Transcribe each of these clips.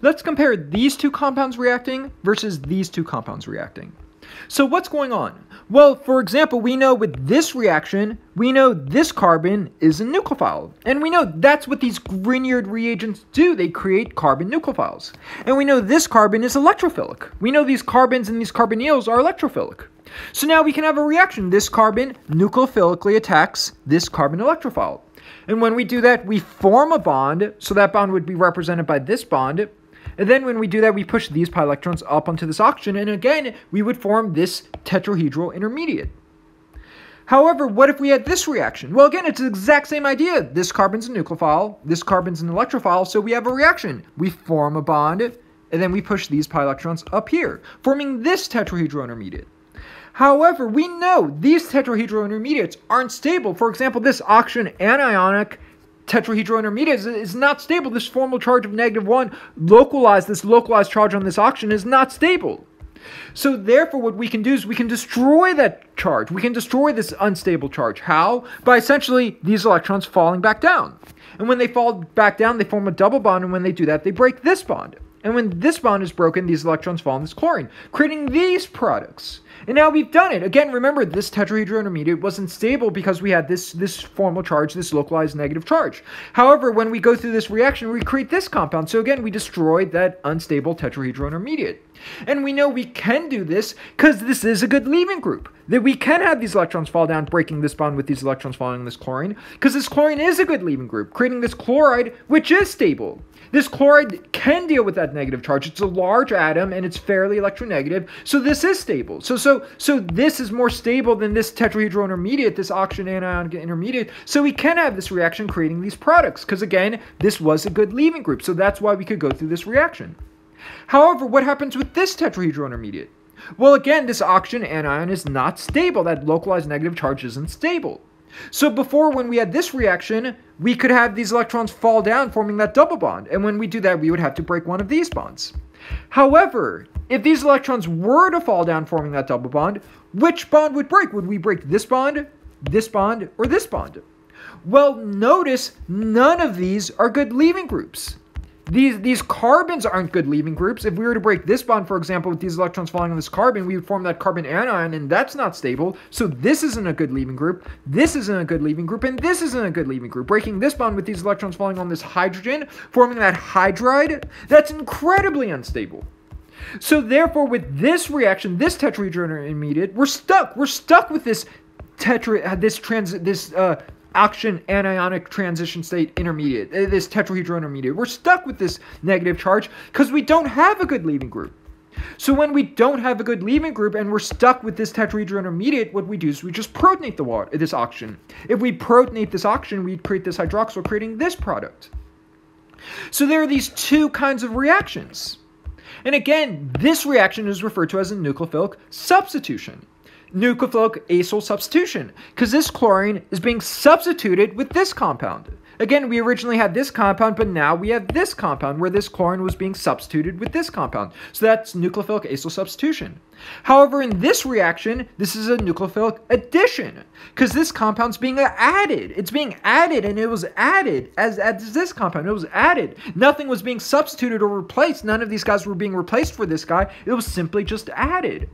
Let's compare these two compounds reacting versus these two compounds reacting. So what's going on? Well, for example, we know with this reaction, we know this carbon is a nucleophile. And we know that's what these Grignard reagents do. They create carbon nucleophiles. And we know this carbon is electrophilic. We know these carbons and these carbonyls are electrophilic. So now we can have a reaction. This carbon nucleophilically attacks this carbon electrophile. And when we do that, we form a bond. So that bond would be represented by this bond. And then when we do that, we push these pi electrons up onto this oxygen, and again, we would form this tetrahedral intermediate. However, what if we had this reaction? Well, again, it's the exact same idea. This carbon's a nucleophile, this carbon's an electrophile, so we have a reaction. We form a bond, and then we push these pi electrons up here, forming this tetrahedral intermediate. However, we know these tetrahedral intermediates aren't stable. For example, this oxygen anionic tetrahedral intermediate is not stable. This formal charge of -1 this localized charge on this oxygen is not stable. So therefore what we can do is we can destroy that charge. We can destroy this unstable charge. How? By essentially these electrons falling back down. And when they fall back down, they form a double bond, and when they do that, they break this bond. And when this bond is broken, these electrons fall in this chlorine, creating these products. And now we've done it. Again, remember, this tetrahedral intermediate wasn't stable because we had this formal charge, this localized negative charge. However, when we go through this reaction, we create this compound. So again, we destroyed that unstable tetrahedral intermediate. And we know we can do this because this is a good leaving group. That we can have these electrons fall down, breaking this bond with these electrons falling in this chlorine, because this chlorine is a good leaving group, creating this chloride, which is stable. This chloride can deal with that negative charge. It's a large atom and it's fairly electronegative, so this is stable. So this is more stable than this tetrahedral intermediate, this oxygen anionic intermediate. So we can have this reaction creating these products, because again, this was a good leaving group. So that's why we could go through this reaction. However, what happens with this tetrahedral intermediate? Well, again, this oxygen anion is not stable. That localized negative charge isn't stable. So before, when we had this reaction, we could have these electrons fall down, forming that double bond. And when we do that, we would have to break one of these bonds. However, if these electrons were to fall down, forming that double bond, which bond would break? Would we break this bond, or this bond? Well, notice none of these are good leaving groups. These carbons aren't good leaving groups. If we were to break this bond, for example, with these electrons falling on this carbon, we would form that carbon anion, and that's not stable. So this isn't a good leaving group, this isn't a good leaving group, and this isn't a good leaving group. Breaking this bond with these electrons falling on this hydrogen, forming that hydride, that's incredibly unstable. So therefore, with this reaction, this tetrahedral intermediate, we're stuck. We're stuck with this oxygen anionic transition state intermediate, this tetrahedral intermediate. We're stuck with this negative charge because we don't have a good leaving group. So when we don't have a good leaving group and we're stuck with this tetrahedral intermediate, what we do is we just protonate this oxygen. If we protonate this oxygen, we create this hydroxyl, creating this product. So there are these two kinds of reactions. And again, this reaction is referred to as a nucleophilic substitution. Nucleophilic acyl substitution, because this chlorine is being substituted with this compound. Again, we originally had this compound, but now we have this compound where this chlorine was being substituted with this compound. So that's nucleophilic acyl substitution. However, in this reaction, this is a nucleophilic addition, because this compound's being added. It's being added, and it was added as this compound. It was added. Nothing was being substituted or replaced. None of these guys were being replaced for this guy. It was simply just added.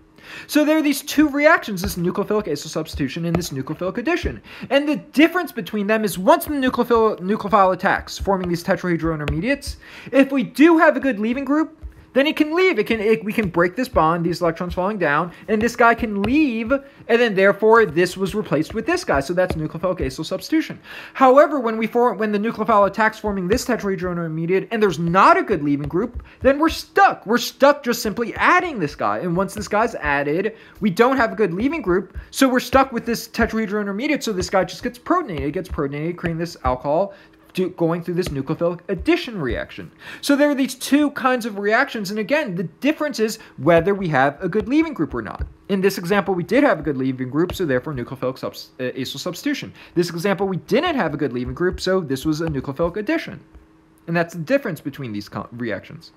So there are these two reactions, this nucleophilic acyl substitution and this nucleophilic addition. And the difference between them is once the nucleophile attacks, forming these tetrahedral intermediates, if we do have a good leaving group, then it can leave. We can break this bond, these electrons falling down, and this guy can leave, and then therefore this was replaced with this guy. So that's nucleophilic acyl substitution. However, when the nucleophile attacks, forming this tetrahedral intermediate, and there's not a good leaving group, then we're stuck. We're stuck just simply adding this guy. And once this guy's added, we don't have a good leaving group, so we're stuck with this tetrahedral intermediate. So this guy just gets protonated. It gets protonated, creating this alcohol, going through this nucleophilic addition reaction. So there are these two kinds of reactions, and again, the difference is whether we have a good leaving group or not. In this example, we did have a good leaving group, so therefore nucleophilic acyl substitution. This example, we didn't have a good leaving group, so this was a nucleophilic addition. And that's the difference between these reactions.